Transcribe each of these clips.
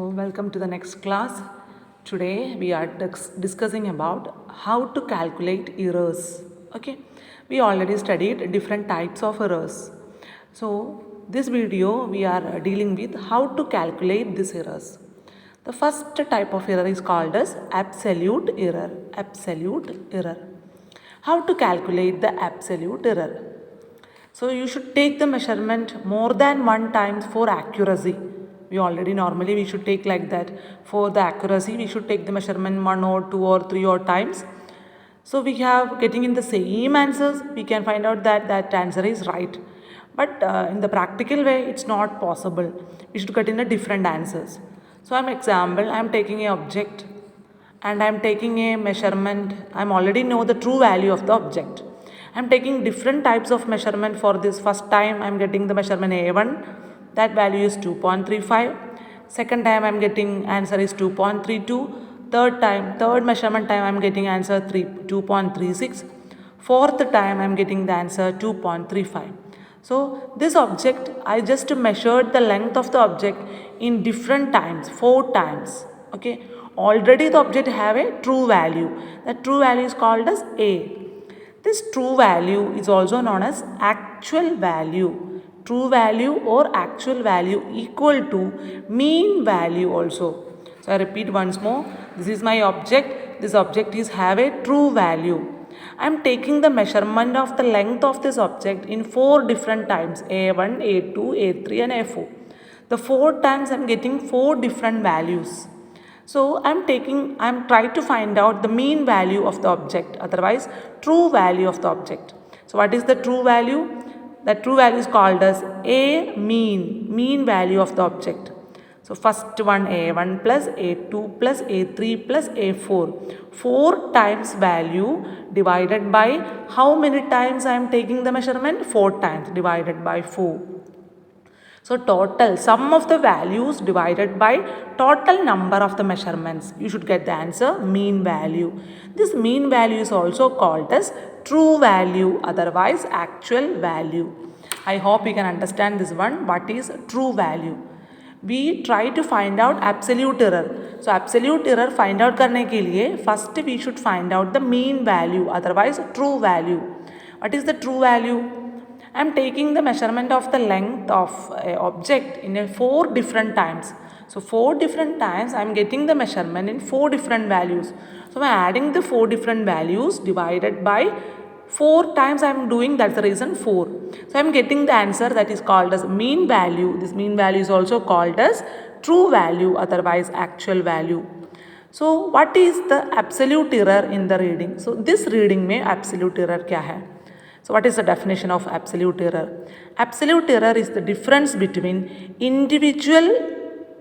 Welcome to the next class. Today we are discussing about how to calculate errors. Okay, we already studied different types of errors. So this video we are dealing with how to calculate these errors. The first type of error is called as absolute error. Absolute error. How to calculate the absolute error? So you should take the measurement more than one times for accuracy. We already normally we should take like that. For the accuracy we should take the measurement one or two or three or times. So we have getting in the same answers, we can find out that that answer is right. But in the practical way it's not possible. We should get in the different answers. So I am taking a object and I am taking a measurement. I am already know the true value of the object. I am taking different types of measurement for this. First time I am getting the measurement A1, that value is 2.35. Second time I am getting answer is 2.32. Third measurement time I am getting answer 2.36. Fourth time I am getting the answer 2.35. So this object I just measured the length of the object in different times, 4 times. Okay, already the object have a true value. That true value is called as A. This true value is also known as actual value. True value or actual value equal to mean value also. So I repeat once more. This is my object. This object is have a true value. I am taking the measurement of the length of this object in 4 different times. A1, A2, A3 and A4. The 4 times I am getting 4 different values. So I am trying to find out the mean value of the object, otherwise true value of the object. So what is the true value? The true value is called as A mean value of the object. So first one A1 plus A2 plus A3 plus A4. 4 times value divided by how many times I am taking the measurement? 4 times divided by 4. So total sum of the values divided by total number of the measurements. You should get the answer mean value. This mean value is also called as true value, otherwise actual value. I hope you can understand this one. What is true value? We try to find out absolute error. So absolute error find out करने के लिए first we should find out the mean value, otherwise true value. What is the true value? I am taking the measurement of the length of a object in 4 different times. So 4 different times I am getting the measurement in 4 different values. So I am adding the 4 different values divided by 4 times I am doing, that's the reason 4. So I am getting the answer that is called as mean value. This mean value is also called as true value, otherwise actual value. So what is the absolute error in the reading? So this reading में absolute error क्या है? So what is the definition of absolute error? Absolute error is the difference between individual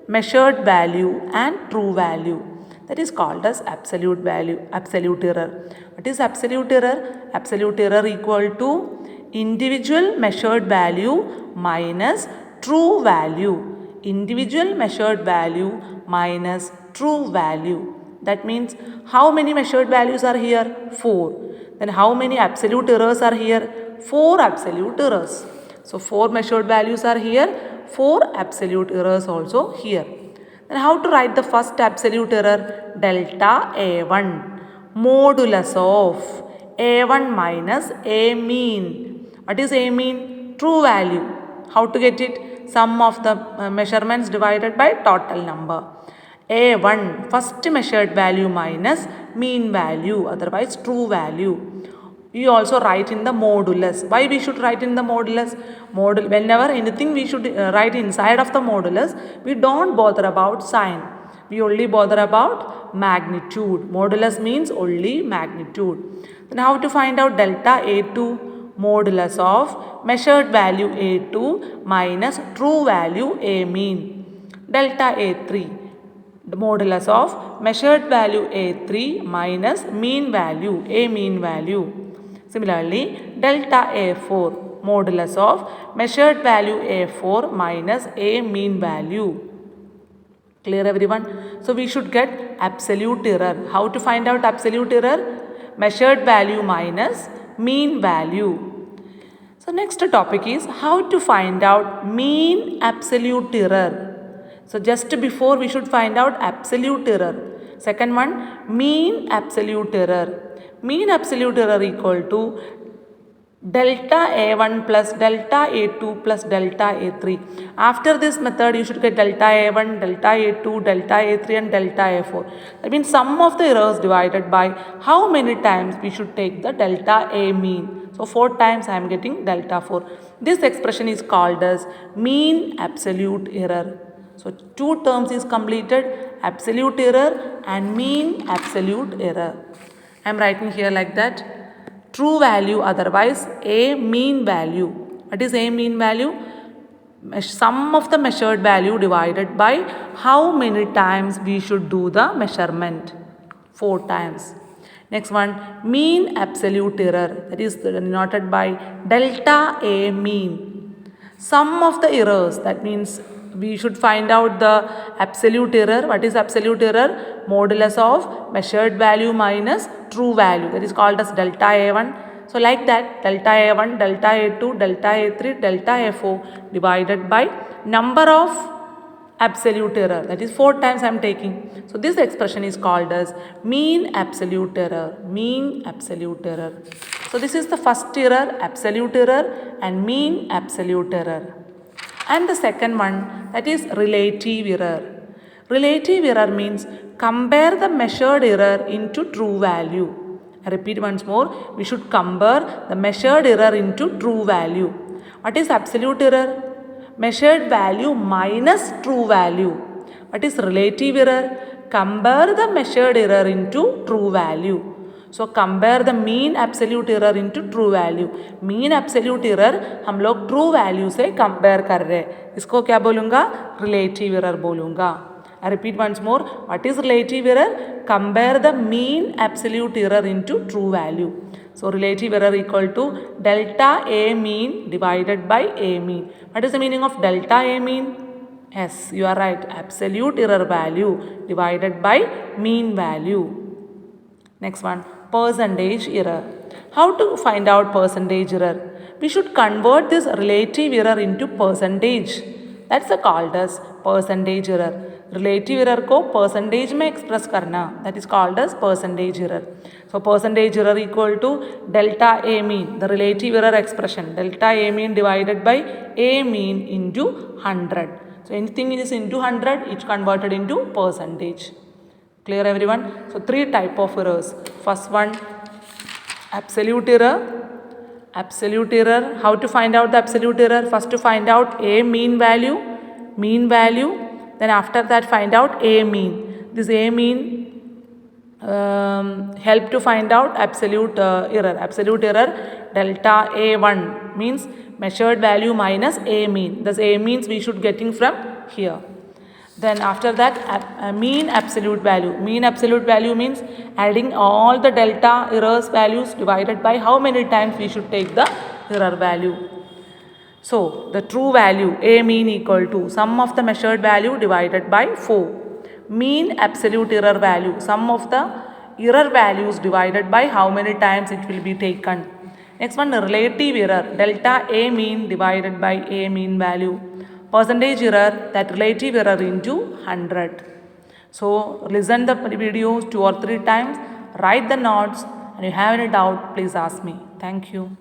measured value and true value. That is called as absolute value, absolute error. What is absolute error? Absolute error equal to individual measured value minus true value. Individual measured value minus true value. That means how many measured values are here? 4. Then how many absolute errors are here? 4 absolute errors. So 4 measured values are here, 4 absolute errors also here. Then how to write the first absolute error? Delta A1 modulus of A1 minus A mean. What is A mean? True value. How to get it? Sum of the measurements divided by total number. A1 first measured value minus mean value, otherwise true value. We also write in the modulus. Why we should write in the modulus? Whenever anything we should write inside of the modulus, we don't bother about sign. We only bother about magnitude. Modulus means only magnitude. Then how to find out delta A2? Modulus of measured value A2 minus true value A mean. Delta A3. The modulus of measured value A3 minus mean value, A mean value. Similarly, delta A4, modulus of measured value A4 minus A mean value. Clear everyone? So we should get absolute error. How to find out absolute error? Measured value minus mean value. So next topic is how to find out mean absolute error. So just before we should find out absolute error. Second one, mean absolute error. Mean absolute error equal to delta A1 plus delta A2 plus delta A3. After this method, you should get delta A1, delta A2, delta A3 and delta A4. That means sum of the errors divided by how many times we should take the delta A mean. So 4 times I am getting delta 4. This expression is called as mean absolute error. So 2 terms is completed, absolute error and mean absolute error. I am writing here like that. True value, otherwise A mean value. What is A mean value? Sum of the measured value divided by how many times we should do the measurement. 4 times. Next one, mean absolute error. That is denoted by delta A mean. Sum of the errors, that means we should find out the absolute error. What is absolute error? Modulus of measured value minus true value. That is called as delta A1. So like that, delta A1, delta A2, delta A3, delta A4 divided by number of absolute error. That is 4 times I am taking. So this expression is called as mean absolute error. Mean absolute error. So this is the first error, absolute error and mean absolute error. And the second one, that is relative error. Relative error means compare the measured error into true value. I repeat once more, we should compare the measured error into true value. What is absolute error? Measured value minus true value. What is relative error? Compare the measured error into true value. So compare the mean absolute error into true value. Mean absolute error हम लोग true value से compare कर रहे हैं. इसको क्या बोलूँगा? Relative error बोलूँगा. I repeat once more. What is relative error? Compare the mean absolute error into true value. So relative error equal to delta A mean divided by A mean. What is the meaning of delta A mean? Yes, you are right. Absolute error value divided by mean value. Next one, percentage error. How to find out percentage error? We should convert this relative error into percentage. That's called as percentage error. Relative error को percentage में express करना. That is called as percentage error. So percentage error equal to delta A mean, the relative error expression. Delta A mean divided by A mean into 100. So anything is into 100, it's converted into percentage. Clear everyone? So 3 type of errors. First one, absolute error. Absolute error. How to find out the absolute error? First to find out A mean value. Then after that find out A mean. This A mean help to find out absolute error. Absolute error delta A1 means measured value minus A mean. Thus A means we should getting from here. Then after that mean absolute value. Mean absolute value means adding all the delta errors values divided by how many times we should take the error value. So the true value A mean equal to sum of the measured value divided by 4. Mean absolute error value, sum of the error values divided by how many times it will be taken. Next one, relative error, delta A mean divided by A mean value. Percentage error, that relative error into 100. So listen the videos 2 or 3 times, write the notes, and if you have any doubt, please ask me. Thank you.